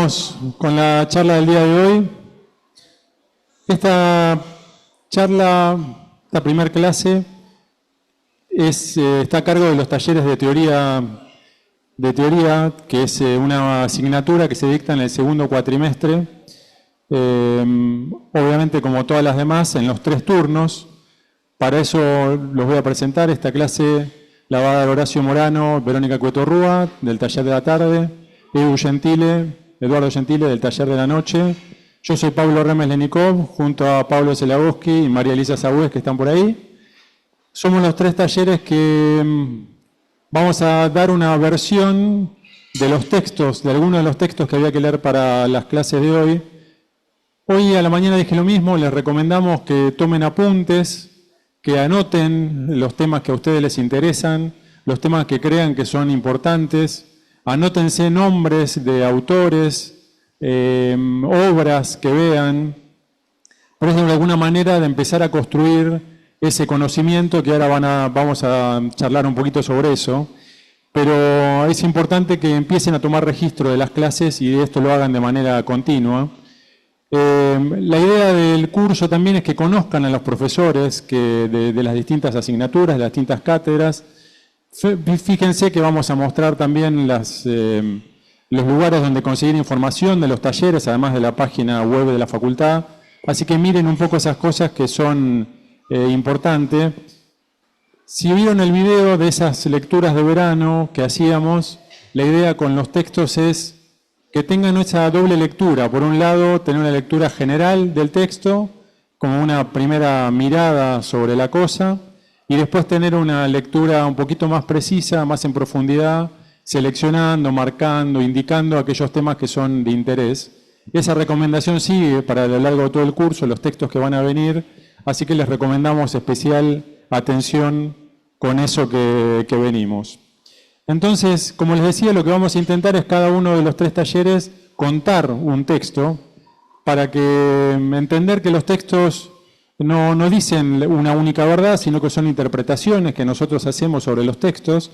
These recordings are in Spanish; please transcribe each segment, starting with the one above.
Empezamos con la charla del día de hoy. Esta charla, esta primera clase, está a cargo de los talleres de teoría, que es una asignatura que se dicta en el segundo cuatrimestre, obviamente como todas las demás, en los 3 turnos. Para eso los voy a presentar. Esta clase la va a dar Horacio Morano, Verónica Cuetorrúa, del taller de la tarde, Eduardo Gentile, del taller de la noche. Yo soy Pablo Remes Lenikov, junto a Pablo Zelagowski y María Elisa Sagüez, que están por ahí. Somos los 3 talleres que vamos a dar una versión de los textos, de algunos de los textos que había que leer para las clases de hoy. Hoy a la mañana dije lo mismo, les recomendamos que tomen apuntes, que anoten los temas que a ustedes les interesan, los temas que crean que son importantes. Anótense nombres de autores, obras que vean. Por eso, de alguna manera, de empezar a construir ese conocimiento, que ahora vamos a charlar un poquito sobre eso. Pero es importante que empiecen a tomar registro de las clases y esto lo hagan de manera continua. La idea del curso también es que conozcan a los profesores de las distintas asignaturas, de las distintas cátedras. Fíjense que vamos a mostrar también los lugares donde conseguir información de los talleres, además de la página web de la facultad. Así que miren un poco esas cosas que son importantes. Si vieron el video de esas lecturas de verano que hacíamos, la idea con los textos es que tengan esa doble lectura. Por un lado, tener una lectura general del texto, como una primera mirada sobre la cosa, y después tener una lectura un poquito más precisa, más en profundidad, seleccionando, marcando, indicando aquellos temas que son de interés. Esa recomendación sigue para lo largo de todo el curso, los textos que van a venir, así que les recomendamos especial atención con eso que venimos. Entonces, como les decía, lo que vamos a intentar es cada uno de los 3 talleres contar un texto para que entender que los textos no dicen una única verdad, sino que son interpretaciones que nosotros hacemos sobre los textos.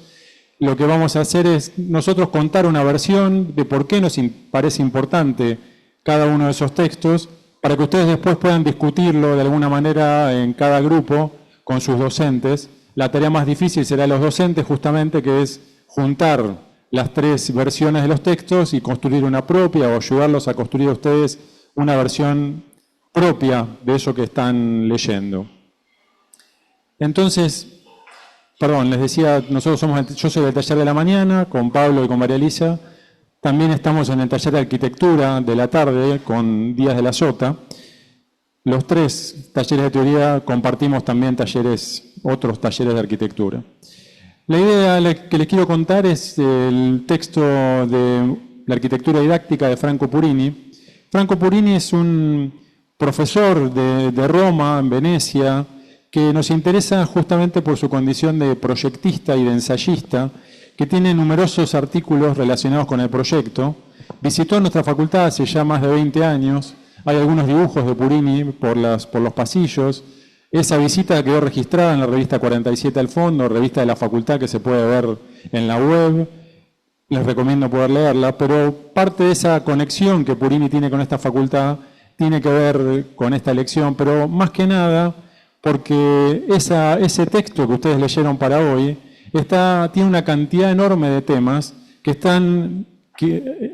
Lo que vamos a hacer es nosotros contar una versión de por qué nos parece importante cada uno de esos textos, para que ustedes después puedan discutirlo de alguna manera en cada grupo con sus docentes. La tarea más difícil será los docentes, justamente, que es juntar las 3 versiones de los textos y construir una propia, o ayudarlos a construir a ustedes una versión propia de eso que están leyendo. Entonces, les decía, yo soy del taller de la mañana, con Pablo y con María Elisa. También estamos en el taller de arquitectura de la tarde, con Díaz de la Sota. Los 3 talleres de teoría compartimos también otros talleres de arquitectura. La idea que les quiero contar es el texto de la arquitectura didáctica de Franco Purini. Franco Purini es un profesor de Roma, en Venecia, que nos interesa justamente por su condición de proyectista y de ensayista, que tiene numerosos artículos relacionados con el proyecto. Visitó nuestra facultad hace ya más de 20 años. Hay algunos dibujos de Purini por los pasillos. Esa visita quedó registrada en la revista 47 al fondo, revista de la facultad que se puede ver en la web. Les recomiendo poder leerla, pero parte de esa conexión que Purini tiene con esta facultad tiene que ver con esta lección, pero más que nada porque ese texto que ustedes leyeron para hoy tiene una cantidad enorme de temas que están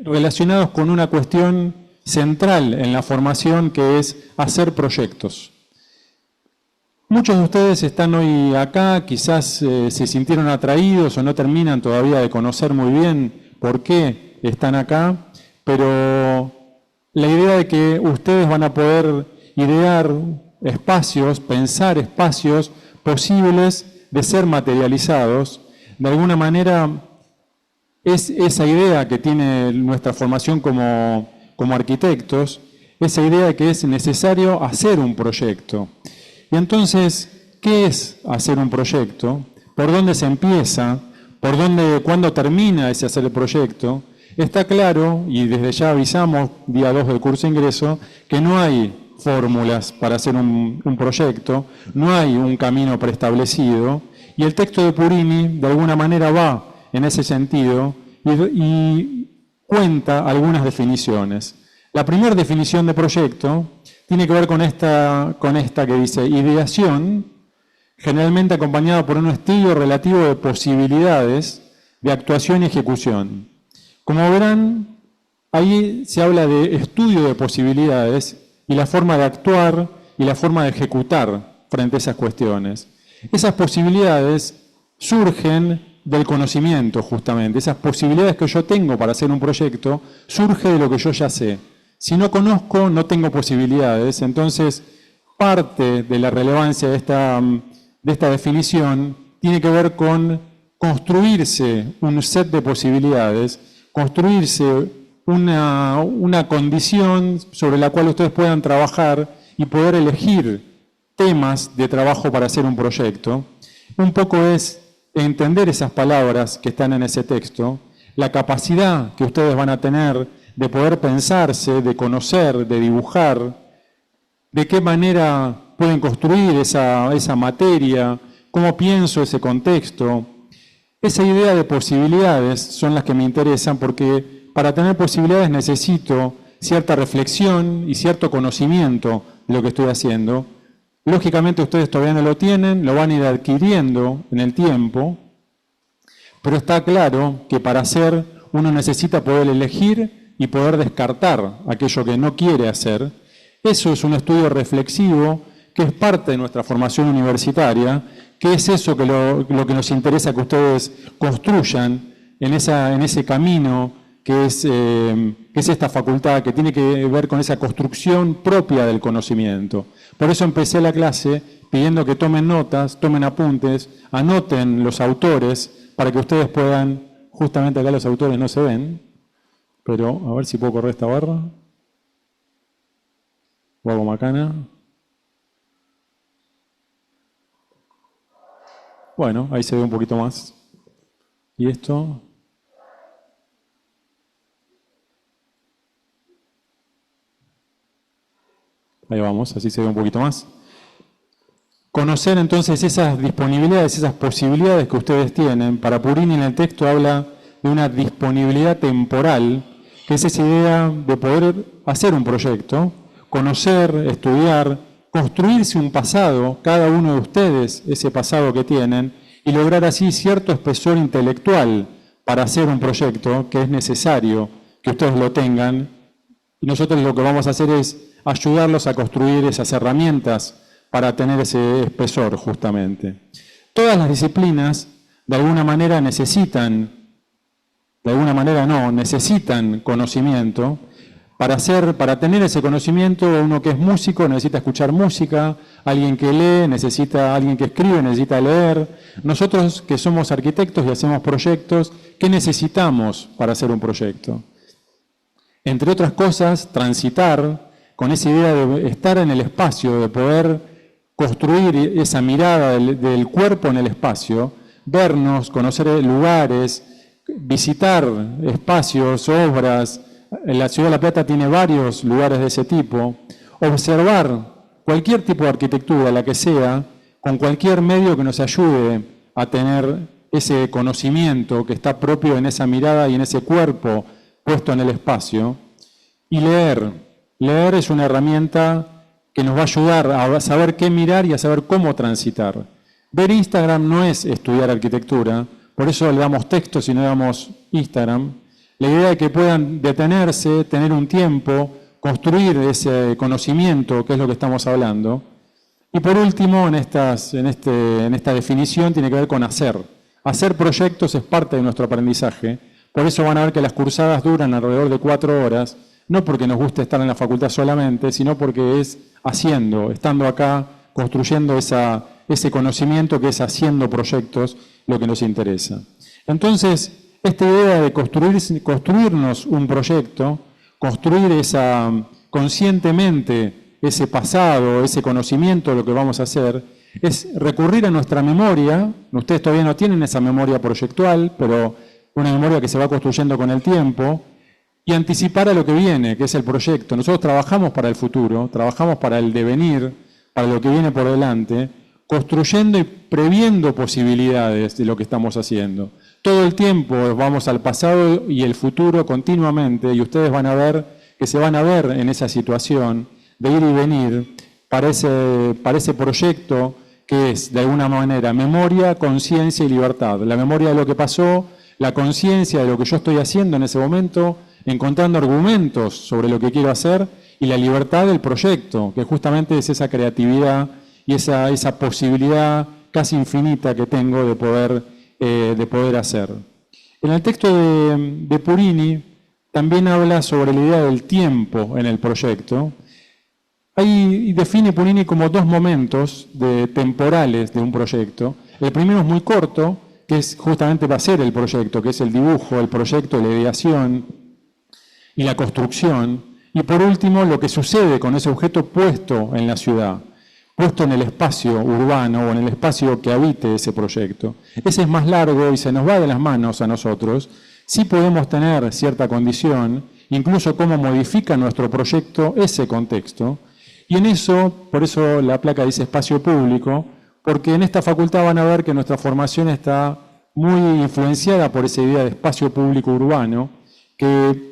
relacionados con una cuestión central en la formación, que es hacer proyectos. Muchos de ustedes están hoy acá, quizás se sintieron atraídos o no terminan todavía de conocer muy bien por qué están acá, pero la idea de que ustedes van a poder idear espacios, pensar espacios posibles de ser materializados, de alguna manera es esa idea que tiene nuestra formación como arquitectos, esa idea de que es necesario hacer un proyecto. Y entonces, ¿qué es hacer un proyecto? ¿Por dónde se empieza? ¿Cuándo termina ese hacer el proyecto? Está claro, y desde ya avisamos, día 2 del curso de ingreso, que no hay fórmulas para hacer un proyecto, no hay un camino preestablecido, y el texto de Purini, de alguna manera, va en ese sentido, y cuenta algunas definiciones. La primera definición de proyecto tiene que ver con esta que dice ideación, generalmente acompañada por un estudio relativo de posibilidades de actuación y ejecución. Como verán, ahí se habla de estudio de posibilidades y la forma de actuar y la forma de ejecutar frente a esas cuestiones. Esas posibilidades surgen del conocimiento, justamente. Esas posibilidades que yo tengo para hacer un proyecto surge de lo que yo ya sé. Si no conozco, no tengo posibilidades. Entonces, parte de la relevancia de esta definición tiene que ver con construirse un set de posibilidades, construirse una condición sobre la cual ustedes puedan trabajar y poder elegir temas de trabajo para hacer un proyecto. Un poco es entender esas palabras que están en ese texto, la capacidad que ustedes van a tener de poder pensarse, de conocer, de dibujar, de qué manera pueden construir esa materia, cómo pienso ese contexto. Esa idea de posibilidades son las que me interesan porque para tener posibilidades necesito cierta reflexión y cierto conocimiento de lo que estoy haciendo. Lógicamente ustedes todavía no lo tienen, lo van a ir adquiriendo en el tiempo, pero está claro que para hacer uno necesita poder elegir y poder descartar aquello que no quiere hacer. Eso es un estudio reflexivo que es parte de nuestra formación universitaria, que es eso que lo que nos interesa que ustedes construyan en ese camino que es esta facultad, que tiene que ver con esa construcción propia del conocimiento. Por eso empecé la clase pidiendo que tomen notas, tomen apuntes, anoten los autores, para que ustedes puedan, justamente acá los autores no se ven, pero a ver si puedo correr esta barra. O hago macana. Bueno, ahí se ve un poquito más. ¿Y esto? Ahí vamos, así se ve un poquito más. Conocer entonces esas disponibilidades, esas posibilidades que ustedes tienen. Para Purini en el texto habla de una disponibilidad temporal, que es esa idea de poder hacer un proyecto, conocer, estudiar, construirse un pasado, cada uno de ustedes, ese pasado que tienen, y lograr así cierto espesor intelectual para hacer un proyecto que es necesario que ustedes lo tengan. Y nosotros lo que vamos a hacer es ayudarlos a construir esas herramientas para tener ese espesor, justamente. Todas las disciplinas, de alguna manera, necesitan conocimiento. Para tener ese conocimiento, uno que es músico necesita escuchar música, alguien que lee alguien que escribe necesita leer. Nosotros que somos arquitectos y hacemos proyectos, ¿qué necesitamos para hacer un proyecto? Entre otras cosas, transitar con esa idea de estar en el espacio, de poder construir esa mirada del cuerpo en el espacio, vernos, conocer lugares, visitar espacios, obras. La Ciudad de La Plata tiene varios lugares de ese tipo. Observar cualquier tipo de arquitectura, la que sea, con cualquier medio que nos ayude a tener ese conocimiento que está propio en esa mirada y en ese cuerpo puesto en el espacio. Y leer. Leer es una herramienta que nos va a ayudar a saber qué mirar y a saber cómo transitar. Ver Instagram no es estudiar arquitectura, por eso le damos textos y no le damos Instagram. La idea de que puedan detenerse, tener un tiempo, construir ese conocimiento, que es lo que estamos hablando. Y por último, en esta definición tiene que ver con hacer. Hacer proyectos es parte de nuestro aprendizaje. Por eso van a ver que las cursadas duran alrededor de 4 horas, no porque nos guste estar en la facultad solamente, sino porque es haciendo, estando acá, construyendo ese conocimiento que es haciendo proyectos lo que nos interesa. Entonces, esta idea de construirnos un proyecto, construir conscientemente ese pasado, ese conocimiento de lo que vamos a hacer, es recurrir a nuestra memoria. Ustedes todavía no tienen esa memoria proyectual, pero una memoria que se va construyendo con el tiempo, y anticipar a lo que viene, que es el proyecto. Nosotros trabajamos para el futuro, trabajamos para el devenir, para lo que viene por delante, construyendo y previendo posibilidades de lo que estamos haciendo. Todo el tiempo vamos al pasado y el futuro continuamente, y ustedes van a ver que se van a ver en esa situación de ir y venir para ese proyecto que es, de alguna manera, memoria, conciencia y libertad. La memoria de lo que pasó, la conciencia de lo que yo estoy haciendo en ese momento, encontrando argumentos sobre lo que quiero hacer, y la libertad del proyecto, que justamente es esa creatividad y esa posibilidad casi infinita que tengo de poder hacer. En el texto de Purini también habla sobre la idea del tiempo en el proyecto. Ahí define Purini como dos momentos temporales de un proyecto. El primero es muy corto, que es justamente va a ser el proyecto, que es el dibujo, el proyecto, la ideación y la construcción. Y por último, lo que sucede con ese objeto puesto en la ciudad, puesto en el espacio urbano o en el espacio que habite ese proyecto. Ese es más largo y se nos va de las manos a nosotros. Sí podemos tener cierta condición, incluso cómo modifica nuestro proyecto ese contexto. Y en eso, por eso la placa dice espacio público, porque en esta facultad van a ver que nuestra formación está muy influenciada por esa idea de espacio público urbano, que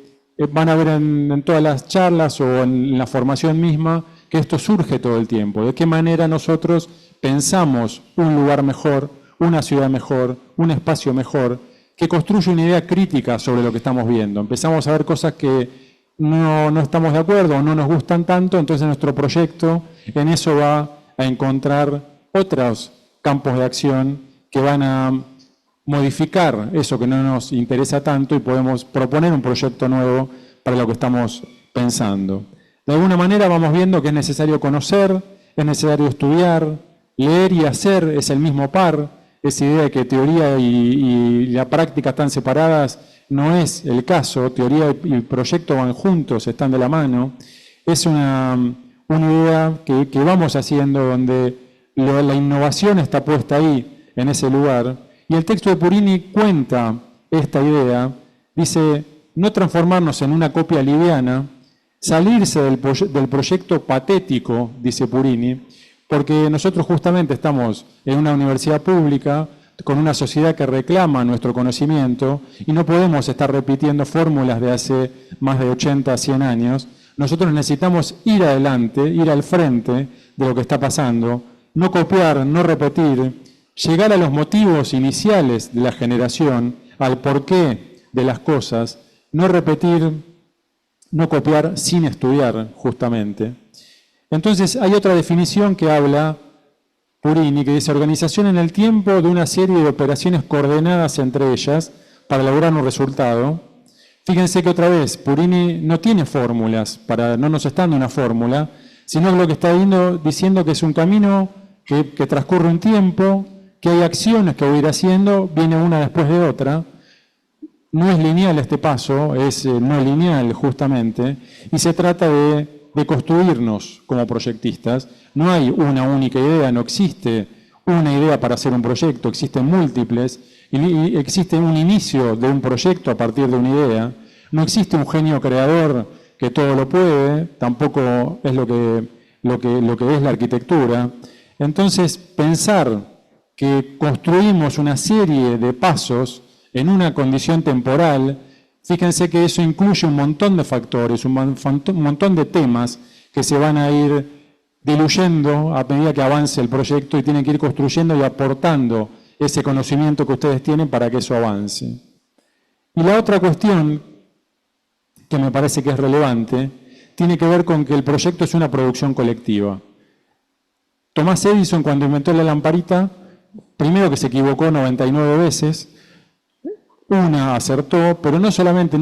van a ver en todas las charlas o en la formación misma que esto surge todo el tiempo. De qué manera nosotros pensamos un lugar mejor, una ciudad mejor, un espacio mejor, que construye una idea crítica sobre lo que estamos viendo. Empezamos a ver cosas que no estamos de acuerdo o no nos gustan tanto, entonces nuestro proyecto en eso va a encontrar otros campos de acción que van a modificar eso que no nos interesa tanto y podemos proponer un proyecto nuevo para lo que estamos pensando. De alguna manera vamos viendo que es necesario conocer, es necesario estudiar, leer y hacer es el mismo par. Esa idea de que teoría y la práctica están separadas no es el caso. Teoría y proyecto van juntos, están de la mano. Es una idea que vamos haciendo donde la innovación está puesta ahí, en ese lugar. Y el texto de Purini cuenta esta idea. Dice, no transformarnos en una copia liviana, salirse del proyecto patético, dice Purini, porque nosotros justamente estamos en una universidad pública con una sociedad que reclama nuestro conocimiento y no podemos estar repitiendo fórmulas de hace más de 80, 100 años. Nosotros necesitamos ir adelante, ir al frente de lo que está pasando, no copiar, no repetir, llegar a los motivos iniciales de la generación, al porqué de las cosas, no repetir, no copiar sin estudiar, justamente. Entonces hay otra definición que habla Purini, que dice organización en el tiempo de una serie de operaciones coordenadas entre ellas para lograr un resultado. Fíjense que otra vez, Purini no tiene fórmulas, no nos está dando una fórmula, sino que lo que está diciendo que es un camino que transcurre un tiempo, que hay acciones que voy a ir haciendo, viene una después de otra. No es lineal este paso, es no lineal justamente, y se trata de construirnos como proyectistas. No hay una única idea, no existe una idea para hacer un proyecto, existen múltiples, y existe un inicio de un proyecto a partir de una idea. No existe un genio creador que todo lo puede, tampoco es lo que es la arquitectura. Entonces, pensar que construimos una serie de pasos en una condición temporal, fíjense que eso incluye un montón de factores, un montón de temas que se van a ir diluyendo a medida que avance el proyecto y tienen que ir construyendo y aportando ese conocimiento que ustedes tienen para que eso avance. Y la otra cuestión que me parece que es relevante tiene que ver con que el proyecto es una producción colectiva. Tomás Edison, cuando inventó la lamparita, primero que se equivocó 99 veces, una acertó, pero no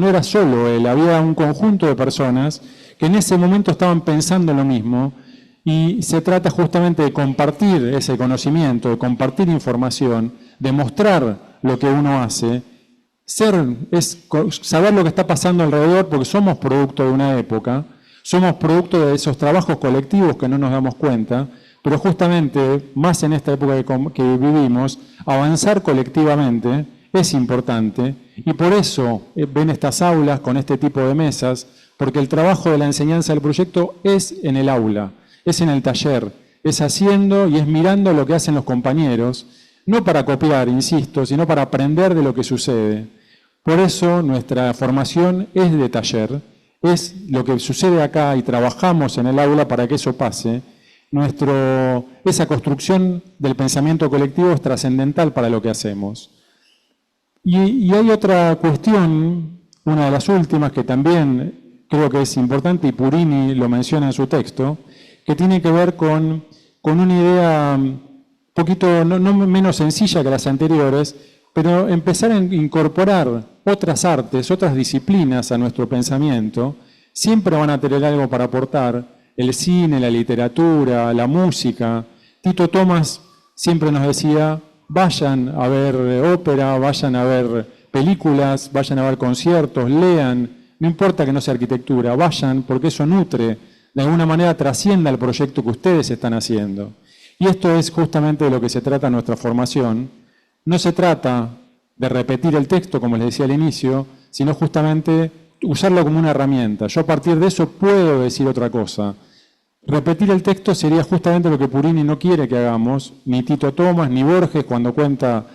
era solo él, había un conjunto de personas que en ese momento estaban pensando lo mismo, y se trata justamente de compartir ese conocimiento, de compartir información, de mostrar lo que uno hace. Es saber lo que está pasando alrededor, porque somos producto de una época, somos producto de esos trabajos colectivos que no nos damos cuenta, pero justamente, más en esta época que vivimos, avanzar colectivamente es importante, y por eso ven estas aulas con este tipo de mesas, porque el trabajo de la enseñanza del proyecto es en el aula, es en el taller, es haciendo y es mirando lo que hacen los compañeros, no para copiar, insisto, sino para aprender de lo que sucede. Por eso nuestra formación es de taller, es lo que sucede acá y trabajamos en el aula para que eso pase. Esa construcción del pensamiento colectivo es trascendental para lo que hacemos. Y hay otra cuestión, una de las últimas, que también creo que es importante, y Purini lo menciona en su texto, que tiene que ver con una idea un poquito no menos sencilla que las anteriores, pero empezar a incorporar otras artes, otras disciplinas a nuestro pensamiento, siempre van a tener algo para aportar. El cine, la literatura, la música. Tito Tomás siempre nos decía, vayan a ver ópera, vayan a ver películas, vayan a ver conciertos, lean, no importa que no sea arquitectura, vayan porque eso nutre, de alguna manera trascienda el proyecto que ustedes están haciendo. Y esto es justamente de lo que se trata nuestra formación. No se trata de repetir el texto, como les decía al inicio, sino justamente usarlo como una herramienta. Yo a partir de eso puedo decir otra cosa. Repetir el texto sería justamente lo que Purini no quiere que hagamos, ni Tito Tomás, ni Borges, cuando cuenta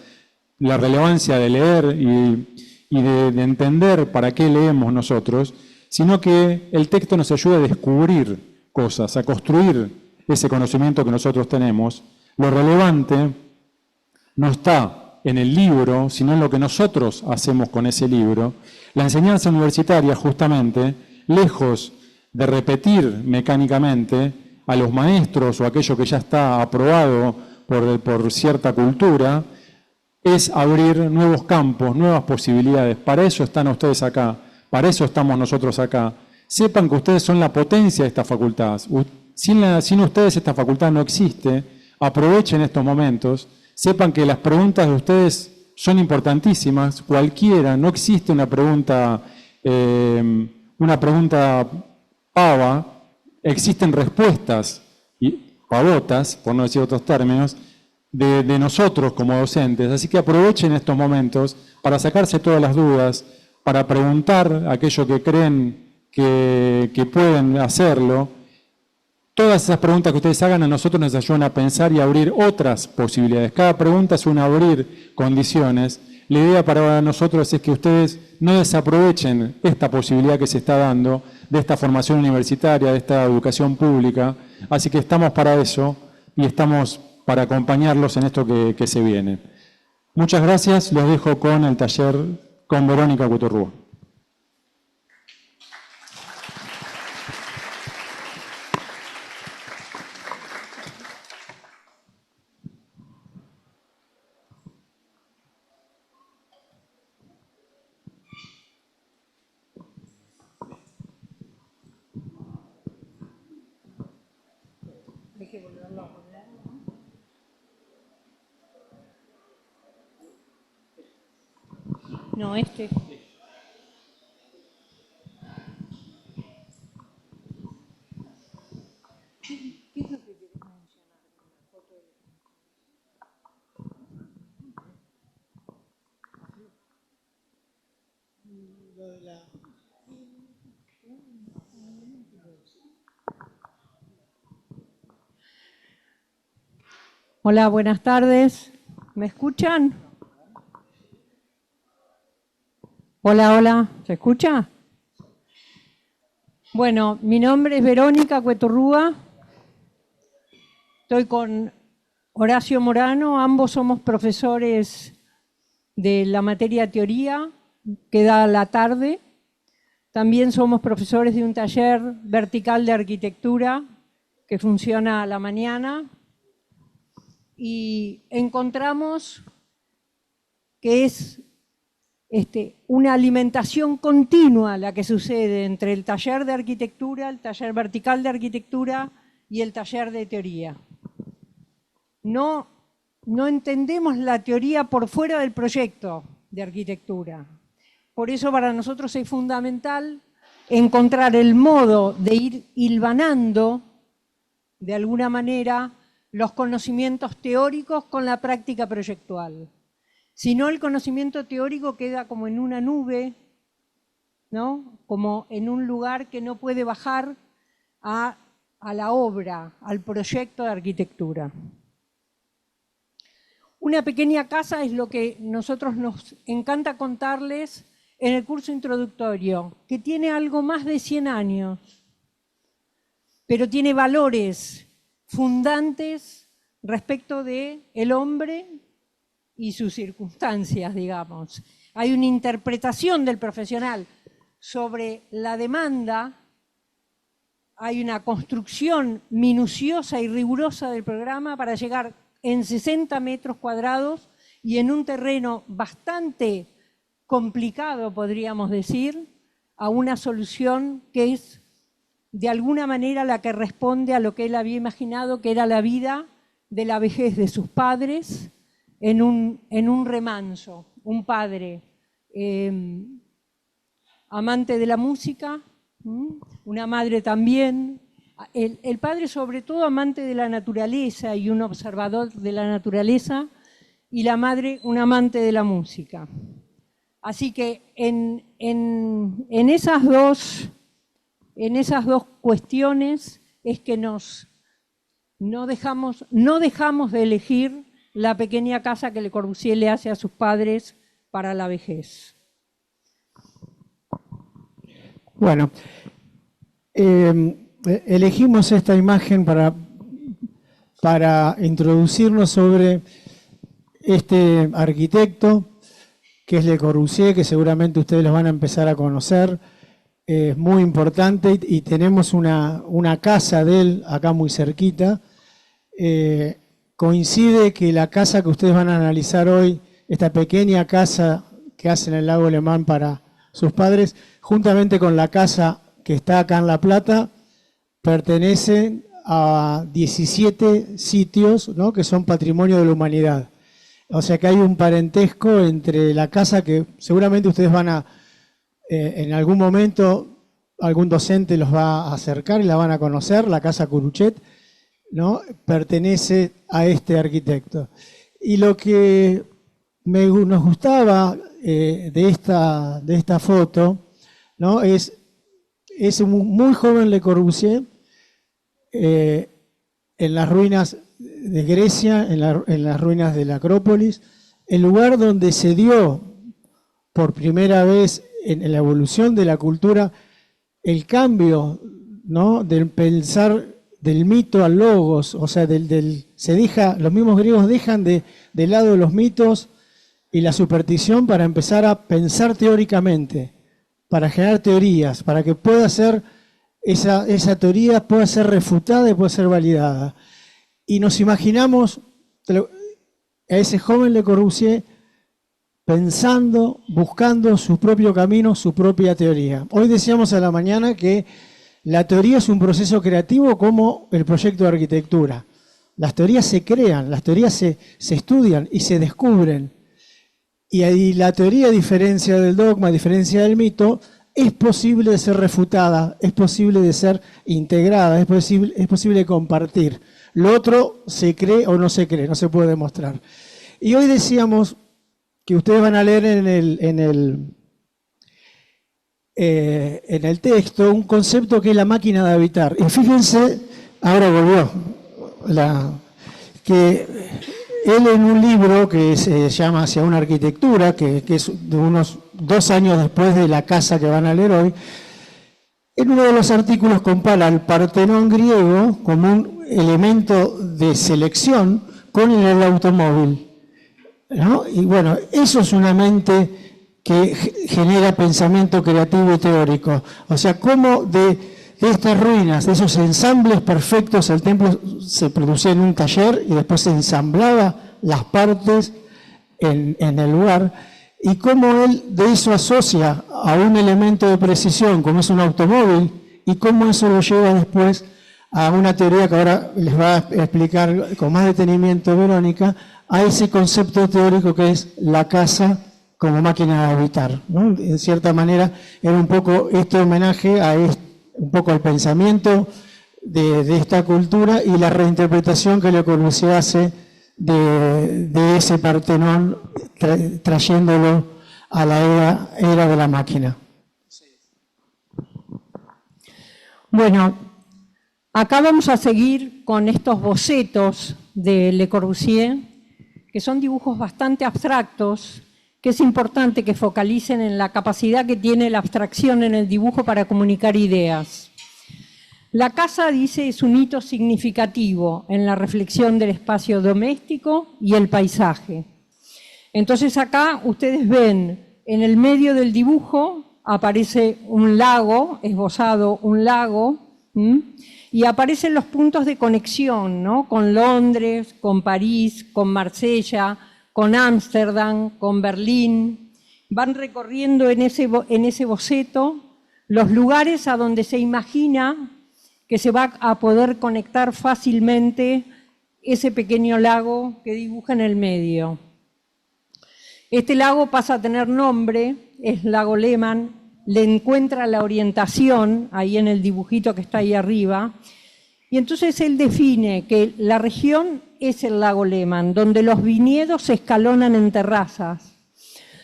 la relevancia de leer y de entender para qué leemos nosotros, sino que el texto nos ayuda a descubrir cosas, a construir ese conocimiento que nosotros tenemos. Lo relevante no está en el libro, sino en lo que nosotros hacemos con ese libro. La enseñanza universitaria, justamente, lejos de repetir mecánicamente a los maestros o aquello que ya está aprobado por cierta cultura, es abrir nuevos campos, nuevas posibilidades. Para eso están ustedes acá, para eso estamos nosotros acá. Sepan que ustedes son la potencia de esta facultad. Sin ustedes esta facultad no existe. Aprovechen estos momentos. Sepan que las preguntas de ustedes son importantísimas. Cualquiera, no existe una pregunta pava, existen respuestas pavotas, por no decir otros términos, de nosotros como docentes. Así que aprovechen estos momentos para sacarse todas las dudas, para preguntar aquello que creen que pueden hacerlo. Todas esas preguntas que ustedes hagan a nosotros nos ayudan a pensar y a abrir otras posibilidades. Cada pregunta es un abrir condiciones. La idea para nosotros es que ustedes no desaprovechen esta posibilidad que se está dando de esta formación universitaria, de esta educación pública. Así que estamos para eso y estamos para acompañarlos en esto que se viene. Muchas gracias. Los dejo con el taller con Verónica Cueto Rúa. No, este. ¿Qué es lo que querés mencionar con la foto de la... Hola, buenas tardes. ¿Me escuchan? Hola, hola. ¿Se escucha? Bueno, mi nombre es Verónica Cueto Rúa. Estoy con Horacio Morano. Ambos somos profesores de la materia teoría, que da a la tarde. También somos profesores de un taller vertical de arquitectura que funciona a la mañana. Y encontramos que es una alimentación continua la que sucede entre el taller de arquitectura, el taller vertical de arquitectura y el taller de teoría. No entendemos la teoría por fuera del proyecto de arquitectura. Por eso para nosotros es fundamental encontrar el modo de ir hilvanando de alguna manera los conocimientos teóricos con la práctica proyectual. Si no, el conocimiento teórico queda como en una nube, ¿no? Como en un lugar que no puede bajar a la obra, al proyecto de arquitectura. Una pequeña casa es lo que nosotros nos encanta contarles en el curso introductorio, que tiene algo más de 100 años, pero tiene valores fundantes respecto del hombre y sus circunstancias, digamos. Hay una interpretación del profesional sobre la demanda, hay una construcción minuciosa y rigurosa del programa para llegar en 60 metros cuadrados y en un terreno bastante complicado, podríamos decir, a una solución que es de alguna manera la que responde a lo que él había imaginado que era la vida de la vejez de sus padres en un remanso. Un padre amante de la música, una madre también, el padre sobre todo amante de la naturaleza y un observador de la naturaleza, y la madre un amante de la música. Así que en esas dos cuestiones es que no dejamos de elegir la pequeña casa que Le Corbusier le hace a sus padres para la vejez. Bueno, elegimos esta imagen para introducirnos sobre este arquitecto que es Le Corbusier, que seguramente ustedes los van a empezar a conocer. Es muy importante y tenemos una casa de él acá muy cerquita. Coincide que la casa que ustedes van a analizar hoy, esta pequeña casa que hacen en el lago Alemán para sus padres, juntamente con la casa que está acá en La Plata, pertenecen a 17 sitios, ¿no?, que son patrimonio de la humanidad. O sea que hay un parentesco entre la casa que seguramente ustedes van a, en algún momento, algún docente los va a acercar y la van a conocer, la casa Curuchet, ¿no?, pertenece a este arquitecto. Y lo que nos gustaba de esta foto, ¿no?, es un muy joven Le Corbusier en las ruinas de Grecia, en las ruinas de la Acrópolis, el lugar donde se dio por primera vez en la evolución de la cultura el cambio, ¿no?, del pensar del mito al logos, o sea, los mismos griegos dejan de lado los mitos y la superstición para empezar a pensar teóricamente, para generar teorías, para que pueda ser esa teoría pueda ser refutada y pueda ser validada. Y nos imaginamos a ese joven Le Corbusier pensando, buscando su propio camino, su propia teoría. Hoy decíamos a la mañana que la teoría es un proceso creativo como el proyecto de arquitectura. Las teorías se crean, las teorías se estudian y se descubren. Y ahí la teoría, a diferencia del dogma, a diferencia del mito, es posible de ser refutada, es posible de ser integrada, es posible compartir. Lo otro se cree o no se cree, no se puede demostrar. Y hoy decíamos que ustedes van a leer en el texto un concepto que es la máquina de habitar. Y fíjense, ahora volvió, que él en un libro que se llama Hacia una arquitectura, que es de unos 2 años después de la casa que van a leer hoy, en uno de los artículos compara el Partenón griego como un elemento de selección con el automóvil, ¿no? Y bueno, eso es una mente que genera pensamiento creativo y teórico. O sea, cómo de estas ruinas, de esos ensambles perfectos, el templo se producía en un taller y después se ensamblaba las partes en el lugar, y cómo él de eso asocia a un elemento de precisión, como es un automóvil, y cómo eso lo lleva después a una teoría que ahora les va a explicar con más detenimiento Verónica, a ese concepto teórico que es la casa como máquina de habitar, ¿no? En cierta manera era un poco este homenaje a un poco al pensamiento de esta cultura y la reinterpretación que Le Corbusier hace de ese Partenón, trayéndolo a la era de la máquina. Bueno, acá vamos a seguir con estos bocetos de Le Corbusier, que son dibujos bastante abstractos, que es importante que focalicen en la capacidad que tiene la abstracción en el dibujo para comunicar ideas. La casa, dice, es un hito significativo en la reflexión del espacio doméstico y el paisaje. Entonces acá ustedes ven, en el medio del dibujo aparece un lago, esbozado un lago, y aparecen los puntos de conexión, ¿no? Con Londres, con París, con Marsella, con Ámsterdam, con Berlín. Van recorriendo en ese boceto los lugares a donde se imagina que se va a poder conectar fácilmente ese pequeño lago que dibuja en el medio. Este lago pasa a tener nombre, es Lago Lehmann, le encuentra la orientación ahí en el dibujito que está ahí arriba, y entonces él define que la región es el Lago Lehmann, donde los viñedos se escalonan en terrazas,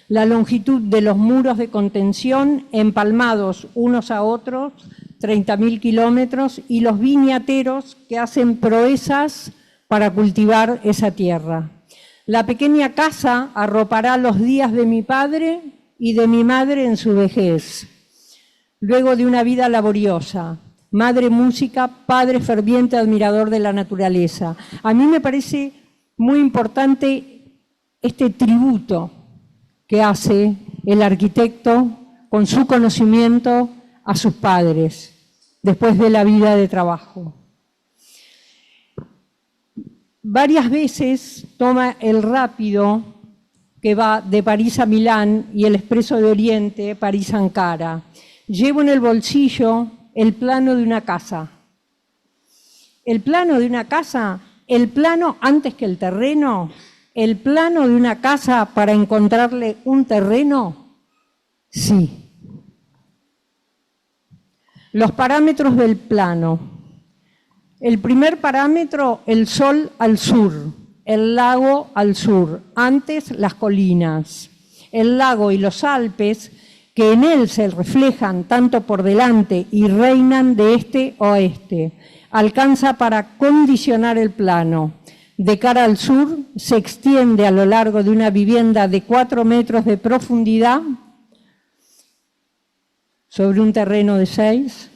la longitud de los muros de contención empalmados unos a otros, 30.000 kilómetros, y los viñateros que hacen proezas para cultivar esa tierra. La pequeña casa arropará los días de mi padre y de mi madre en su vejez, luego de una vida laboriosa. Madre música, padre ferviente admirador de la naturaleza. A mí me parece muy importante este tributo que hace el arquitecto con su conocimiento a sus padres, después de la vida de trabajo. Varias veces toma el rápido que va de París a Milán y el expreso de Oriente, París-Ankara. Llevo en el bolsillo el plano de una casa. El plano de una casa, el plano antes que el terreno, el plano de una casa para encontrarle un terreno, sí. Los parámetros del plano. El primer parámetro, el sol al sur, el lago al sur, antes las colinas. El lago y los Alpes, que en él se reflejan tanto por delante y reinan de este a oeste, alcanza para condicionar el plano. De cara al sur, se extiende a lo largo de una vivienda de 4 metros de profundidad sobre un terreno de 6,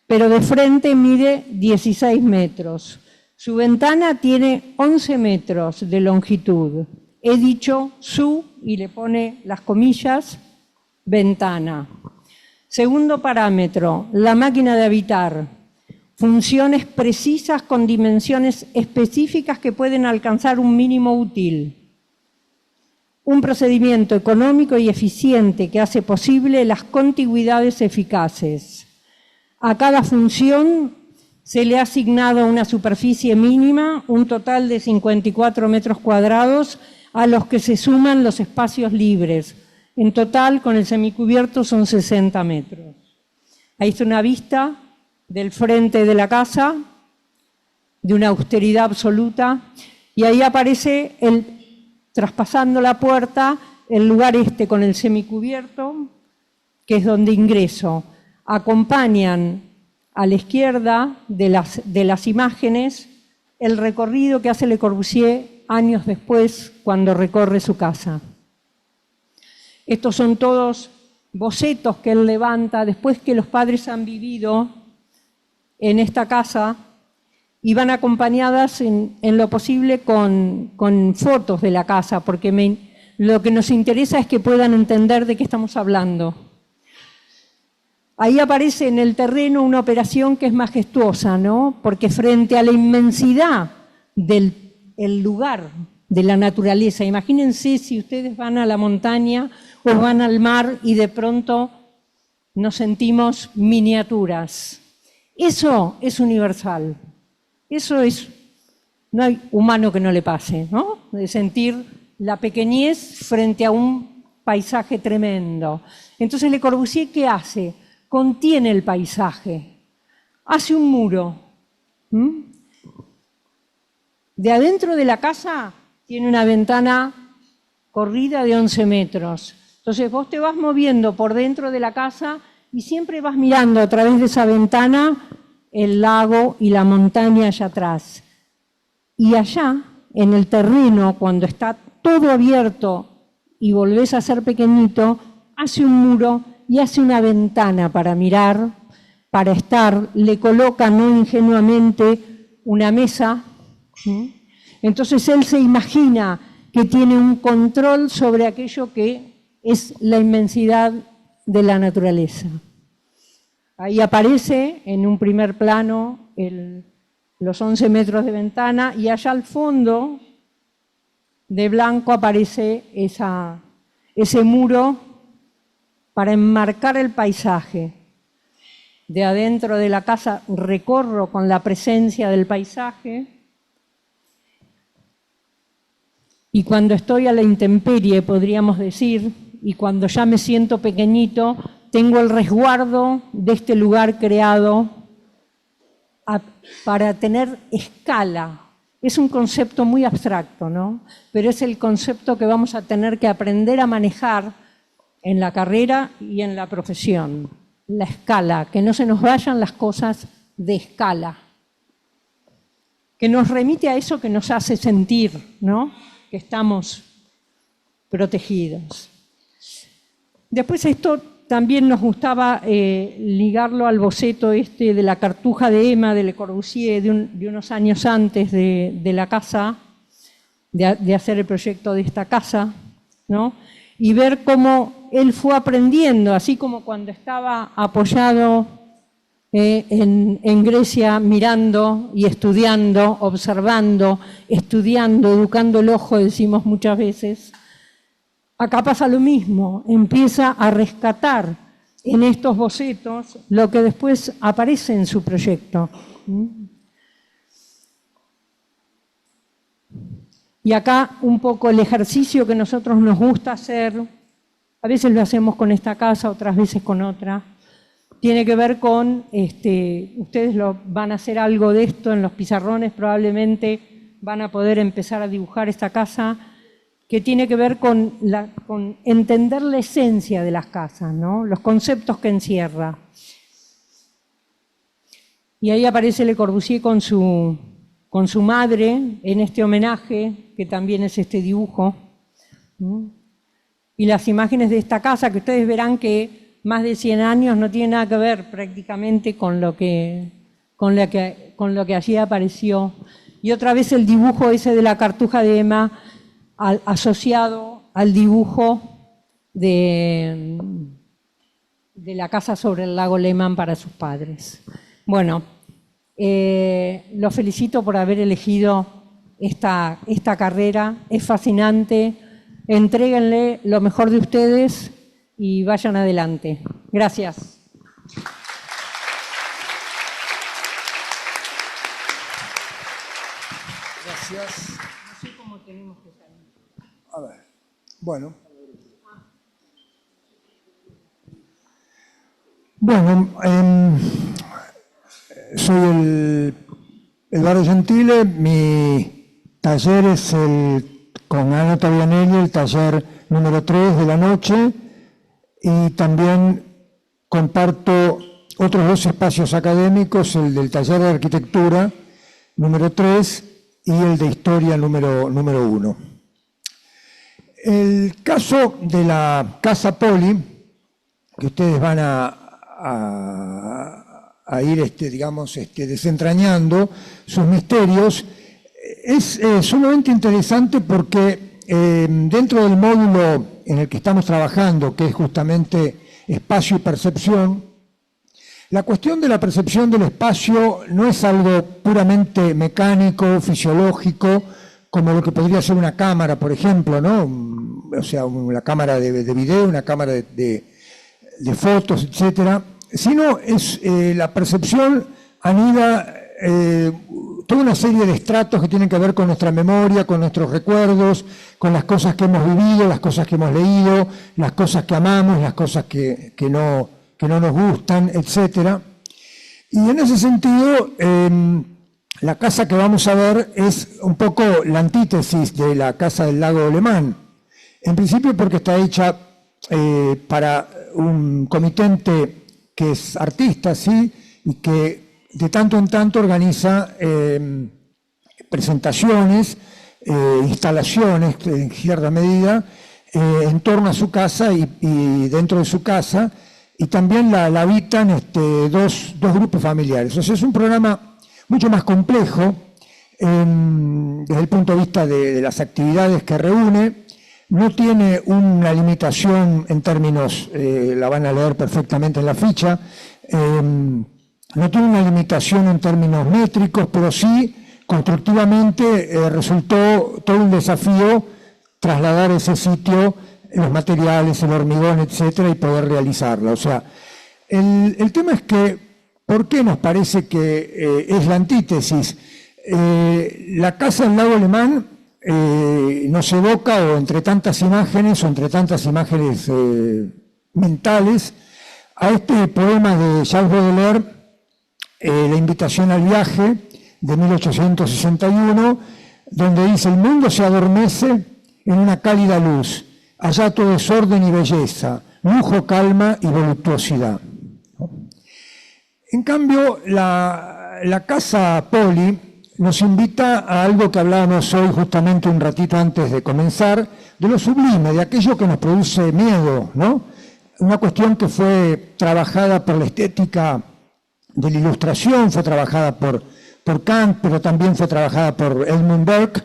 pero de frente mide 16 metros. Su ventana tiene 11 metros de longitud. He dicho su, y le pone las comillas, ventana. Segundo parámetro, la máquina de habitar. Funciones precisas con dimensiones específicas que pueden alcanzar un mínimo útil. Un procedimiento económico y eficiente que hace posible las contigüidades eficaces. A cada función se le ha asignado una superficie mínima, un total de 54 metros cuadrados, a los que se suman los espacios libres. En total, con el semicubierto, son 60 metros. Ahí está una vista del frente de la casa, de una austeridad absoluta, y ahí aparece, traspasando la puerta, el lugar este con el semicubierto, que es donde ingreso. Acompañan a la izquierda de las imágenes el recorrido que hace Le Corbusier años después, cuando recorre su casa. Estos son todos bocetos que él levanta después que los padres han vivido en esta casa y van acompañadas en lo posible con fotos de la casa, porque lo que nos interesa es que puedan entender de qué estamos hablando. Ahí aparece en el terreno una operación que es majestuosa, ¿no? Porque frente a la inmensidad del lugar, de la naturaleza, imagínense si ustedes van a la montaña o van al mar y de pronto nos sentimos miniaturas. Eso es universal. Eso es, no hay humano que no le pase, ¿no? De sentir la pequeñez frente a un paisaje tremendo. Entonces Le Corbusier, ¿qué hace? Contiene el paisaje, hace un muro. De adentro de la casa tiene una ventana corrida de 11 metros. Entonces vos te vas moviendo por dentro de la casa y siempre vas mirando a través de esa ventana el lago y la montaña allá atrás. Y allá, en el terreno, cuando está todo abierto y volvés a ser pequeñito, hace un muro y hace una ventana para mirar, para estar, le coloca no ingenuamente una mesa. Entonces él se imagina que tiene un control sobre aquello que es la inmensidad de la naturaleza. Ahí aparece en un primer plano los 11 metros de ventana y allá al fondo de blanco aparece ese muro para enmarcar el paisaje. De adentro de la casa recorro con la presencia del paisaje y cuando estoy a la intemperie, podríamos decir, y cuando ya me siento pequeñito, tengo el resguardo de este lugar creado para tener escala. Es un concepto muy abstracto, ¿no? Pero es el concepto que vamos a tener que aprender a manejar en la carrera y en la profesión. La escala, que no se nos vayan las cosas de escala. Que nos remite a eso que nos hace sentir, ¿no? Que estamos protegidos. Después esto también nos gustaba ligarlo al boceto de la Cartuja de Emma de Le Corbusier de unos años antes de la casa, de hacer el proyecto de esta casa, ¿no? Y ver cómo él fue aprendiendo, así como cuando estaba apoyado en Grecia mirando y estudiando, observando, estudiando, educando el ojo, decimos muchas veces. Acá pasa lo mismo, empieza a rescatar en estos bocetos lo que después aparece en su proyecto. Y acá un poco el ejercicio que nosotros nos gusta hacer, a veces lo hacemos con esta casa, otras veces con otra, tiene que ver con, ustedes van a hacer algo de esto en los pizarrones, probablemente van a poder empezar a dibujar esta casa, que tiene que ver con entender la esencia de las casas, ¿no? Los conceptos que encierra. Y ahí aparece Le Corbusier con su madre en este homenaje, que también es este dibujo. Y las imágenes de esta casa, que ustedes verán que más de 100 años no tiene nada que ver prácticamente con lo que allí apareció. Y otra vez el dibujo ese de la Cartuja de Emma, asociado al dibujo de la casa sobre el lago Lehmann para sus padres. Bueno, los felicito por haber elegido esta carrera, es fascinante, entréguenle lo mejor de ustedes y vayan adelante. Gracias. Gracias. No sé cómo tenemos que salir. A ver, bueno. Bueno, soy Eduardo Gentile, mi taller es con Ana Tavianelli, el taller número 3 de la noche, y también comparto otros 2 espacios académicos, el del taller de arquitectura número 3 y el de historia número 1. El caso de la Casa Poli, que ustedes van a ir desentrañando sus misterios, es sumamente interesante porque dentro del módulo en el que estamos trabajando, que es justamente espacio y percepción, la cuestión de la percepción del espacio no es algo puramente mecánico, fisiológico, como lo que podría ser una cámara, por ejemplo, ¿no? O sea, una cámara de video, una cámara de fotos, etcétera, sino es la percepción anida toda una serie de estratos que tienen que ver con nuestra memoria, con nuestros recuerdos, con las cosas que hemos vivido, las cosas que hemos leído, las cosas que amamos, las cosas que no nos gustan, etcétera. Y en ese sentido, la casa que vamos a ver es un poco la antítesis de la casa del lago Lehmann. En principio porque está hecha para un comitente que es artista, ¿sí? Y que de tanto en tanto organiza presentaciones instalaciones, en cierta medida, en torno a su casa y dentro de su casa, y también la habitan dos grupos familiares. O sea, es un programa mucho más complejo desde el punto de vista de las actividades que reúne. No tiene una limitación en términos, la van a leer perfectamente en la ficha, no tiene una limitación en términos métricos, pero sí constructivamente resultó todo un desafío trasladar ese sitio, los materiales, el hormigón, etcétera, y poder realizarla. O sea, el tema es que, ¿por qué nos parece que es la antítesis? La casa del lago Alemán nos evoca, o entre tantas imágenes mentales, a este poema de Charles Baudelaire, La invitación al viaje, de 1861, donde dice: el mundo se adormece en una cálida luz, allá todo es orden y belleza, lujo, calma y voluptuosidad. En cambio, la casa Poli nos invita a algo que hablábamos hoy justamente un ratito antes de comenzar, de lo sublime, de aquello que nos produce miedo, ¿no? Una cuestión que fue trabajada por la estética de la Ilustración, fue trabajada por Kant, pero también fue trabajada por Edmund Burke,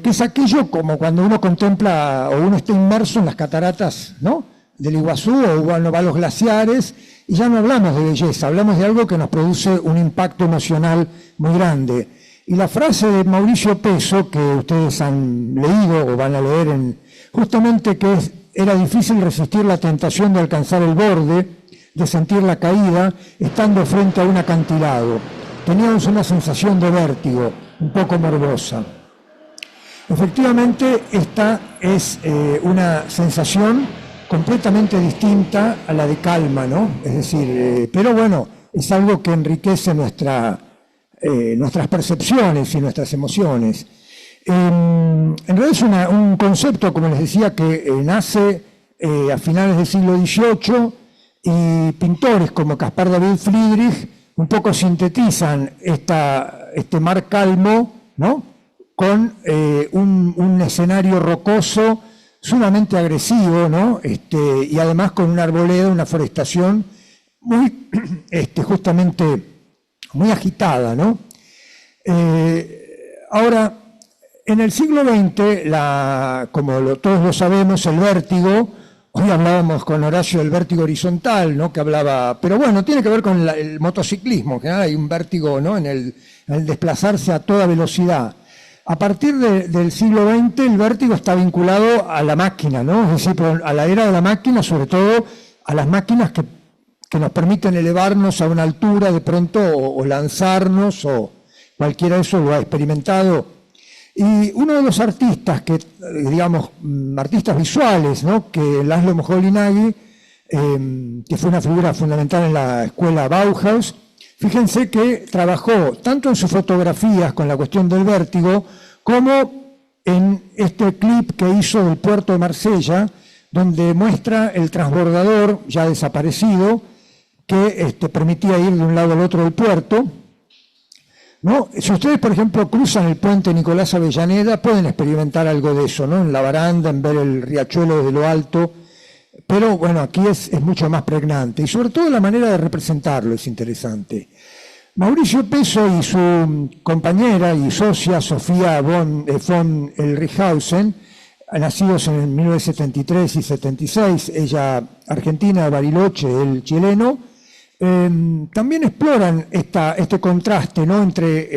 que es aquello como cuando uno contempla o uno está inmerso en las cataratas, ¿no?, del Iguazú, o uno va a los glaciares, y ya no hablamos de belleza, hablamos de algo que nos produce un impacto emocional muy grande. Y la frase de Mauricio Peso, que ustedes han leído o van a leer, justamente que era difícil resistir la tentación de alcanzar el borde, de sentir la caída, estando frente a un acantilado. Teníamos una sensación de vértigo, un poco morbosa. Efectivamente, esta es una sensación completamente distinta a la de calma, ¿no? Es decir, pero bueno, es algo que enriquece nuestras percepciones y nuestras emociones. En realidad es un concepto, como les decía, que nace a finales del siglo XVIII, y pintores como Caspar David Friedrich un poco sintetizan este mar calmo, ¿no?, con un escenario rocoso sumamente agresivo, ¿no?, y además con una arboleda, una forestación muy, justamente muy agitada, ¿no? Ahora, en el siglo XX, como todos lo sabemos, el vértigo, hoy hablábamos con Horacio del vértigo horizontal, ¿no?, que hablaba, pero bueno, tiene que ver con el motociclismo, en general hay un vértigo, ¿no?, en el desplazarse a toda velocidad. A partir del siglo XX, el vértigo está vinculado a la máquina, ¿no?, es decir, a la era de la máquina, sobre todo a las máquinas que nos permiten elevarnos a una altura de pronto o lanzarnos, o cualquiera de eso lo ha experimentado. Y uno de los artistas digamos, artistas visuales, ¿no?, que Laszlo Moholy-Nagy, que fue una figura fundamental en la escuela Bauhaus, fíjense que trabajó tanto en sus fotografías con la cuestión del vértigo, como en este clip que hizo del puerto de Marsella, donde muestra el transbordador ya desaparecido, que permitía ir de un lado al otro del puerto, ¿no? Si ustedes, por ejemplo, cruzan el puente Nicolás Avellaneda, pueden experimentar algo de eso, ¿no?, en la baranda, en ver el riachuelo desde lo alto, pero bueno, aquí es mucho más pregnante, y sobre todo la manera de representarlo es interesante. Mauricio Peso y su compañera y socia Sofía von Elrichhausen, nacidos en 1973 y 76, ella argentina, Bariloche, él chileno, también exploran este contraste, ¿no?, entre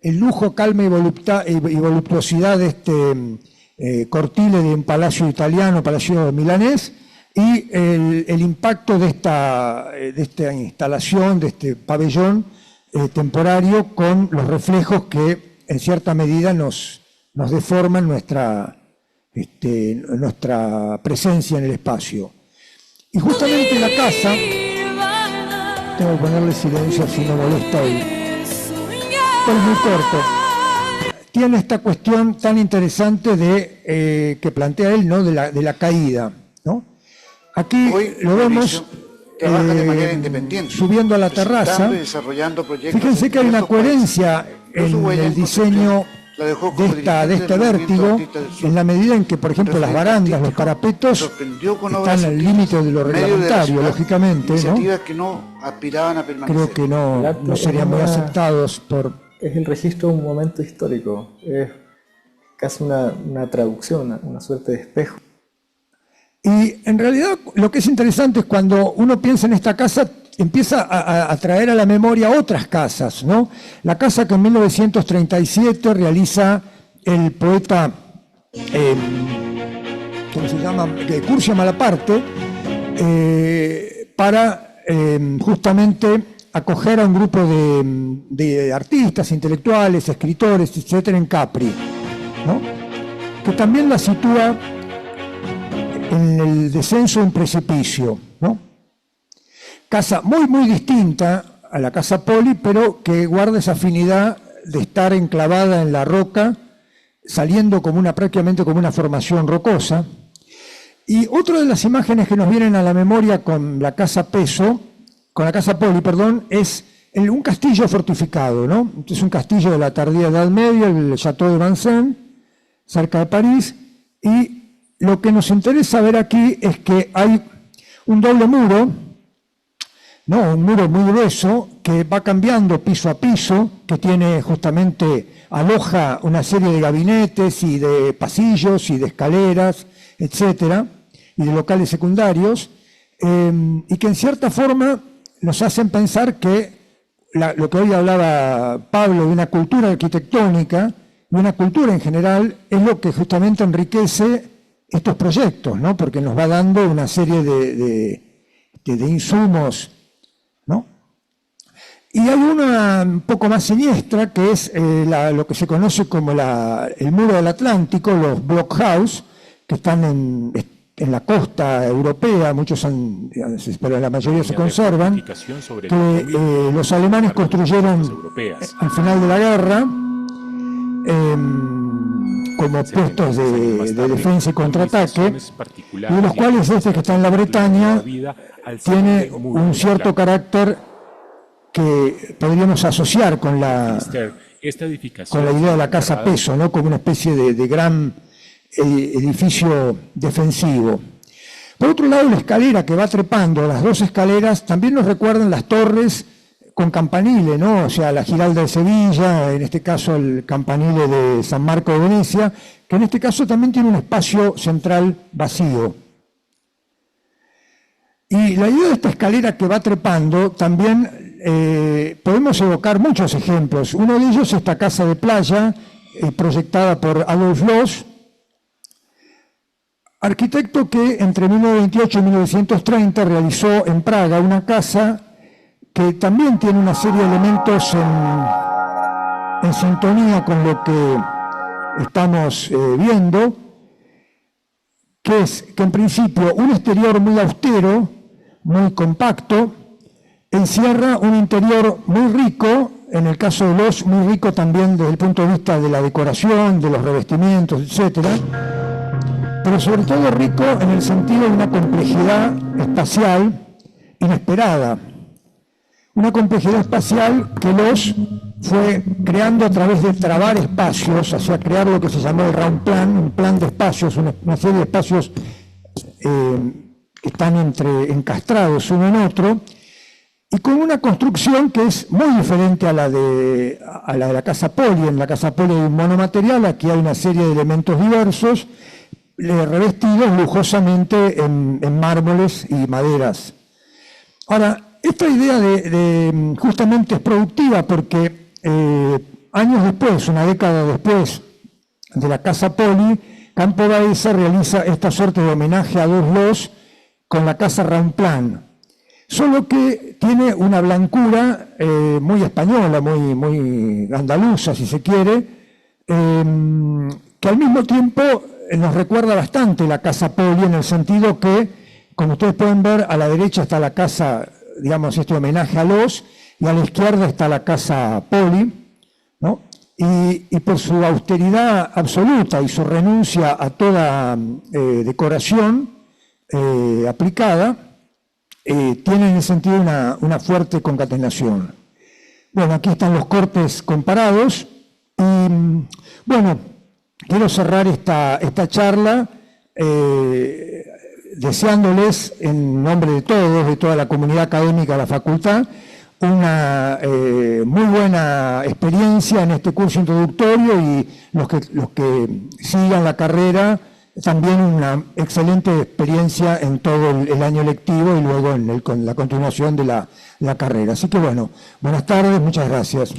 el lujo, calma y voluptuosidad de este cortile de un palacio italiano, palacio milanés, y el impacto de esta instalación, de este pabellón temporario, con los reflejos que en cierta medida nos deforman nuestra presencia en el espacio. Y justamente la casa, tengo que ponerle silencio si no molesta hoy, pero es muy corto, tiene esta cuestión tan interesante que plantea él, ¿no?, de la caída, ¿no? Aquí hoy, lo vemos trabaja de manera independiente, subiendo a la terraza. Fíjense que hay una coherencia en el diseño de este vértigo, en la medida en que, por ejemplo, las barandas, los parapetos están al límite de lo reglamentario, lógicamente, ¿no? Que no aspiraban a permanecer. Creo que no serían muy aceptados por... Es el registro de un momento histórico, es casi una traducción, una suerte de espejo. Y en realidad lo que es interesante es cuando uno piensa en esta casa, empieza a traer a la memoria otras casas, ¿no? La casa que en 1937 realiza el poeta, ¿cómo se llama? Curcio Malaparte, para justamente acoger a un grupo de artistas, intelectuales, escritores, etcétera, en Capri, ¿no? Que también la sitúa en el descenso de un precipicio, ¿no? Casa muy distinta a la Casa Poli, pero que guarda esa afinidad de estar enclavada en la roca, saliendo prácticamente como una formación rocosa. Y otra de las imágenes que nos vienen a la memoria con la Casa Poli, es un castillo fortificado, ¿no? Es un castillo de la tardía Edad Media, el Château de Vincennes, cerca de París, y lo que nos interesa ver aquí es que hay un doble muro, ¿no? Un muro muy grueso que va cambiando piso a piso, que tiene justamente, aloja una serie de gabinetes y de pasillos y de escaleras, etcétera, y de locales secundarios, y que en cierta forma nos hacen pensar que lo que hoy hablaba Pablo de una cultura arquitectónica, de una cultura en general, es lo que justamente enriquece estos proyectos, ¿no? Porque nos va dando una serie de insumos, ¿no? Y hay una un poco más siniestra, que es lo que se conoce como el muro del Atlántico, los blockhouse, que están en la costa europea, muchos pero la mayoría se conservan, que los alemanes construyeron al final de la guerra, como puestos de defensa y contraataque, y de los cuales este que está en la Bretaña tiene un cierto carácter que podríamos asociar con la idea de la casa peso, ¿no? Como una especie de gran edificio defensivo. Por otro lado, la escalera que va trepando, las dos escaleras, también nos recuerdan las torres con campanile, ¿no? O sea, la Giralda de Sevilla, en este caso el campanile de San Marco de Venecia, que en este caso también tiene un espacio central vacío. Y la idea de esta escalera que va trepando, también podemos evocar muchos ejemplos. Uno de ellos es esta casa de playa, proyectada por Adolf Loos, arquitecto que entre 1928 y 1930 realizó en Praga una casa que también tiene una serie de elementos en sintonía con lo que estamos viendo, que es que en principio un exterior muy austero, muy compacto, encierra un interior muy rico, en el caso de Loos, muy rico también desde el punto de vista de la decoración, de los revestimientos, etcétera, pero sobre todo rico en el sentido de una complejidad espacial inesperada. Una complejidad espacial que Loos fue creando a través de trabar espacios, hacia crear lo que se llamó el round plan, un plan de espacios, una serie de espacios que están encastrados uno en otro, y con una construcción que es muy diferente a la de la Casa Poli. En la Casa Poli hay un monomaterial, aquí hay una serie de elementos diversos, revestidos lujosamente en mármoles y maderas. Ahora, esta idea justamente es productiva porque años después, una década después de la Casa Poli, Campo Baeza realiza esta suerte de homenaje a Adolf Loos con la Casa Ramplan, solo que tiene una blancura muy española, muy andaluza, si se quiere, que al mismo tiempo nos recuerda bastante la Casa Poli, en el sentido que, como ustedes pueden ver, a la derecha está la casa, digamos, este homenaje a Loos, y a la izquierda está la Casa Poli, ¿no? Y por su austeridad absoluta y su renuncia a toda decoración aplicada, tiene en ese sentido una fuerte concatenación. Bueno, aquí están los cortes comparados, y Bueno, quiero cerrar esta charla deseándoles, en nombre de todos, de toda la comunidad académica de la facultad, una muy buena experiencia en este curso introductorio y los que sigan la carrera, también una excelente experiencia en todo el año lectivo y luego con la continuación de la carrera. Así que bueno, buenas tardes, muchas gracias.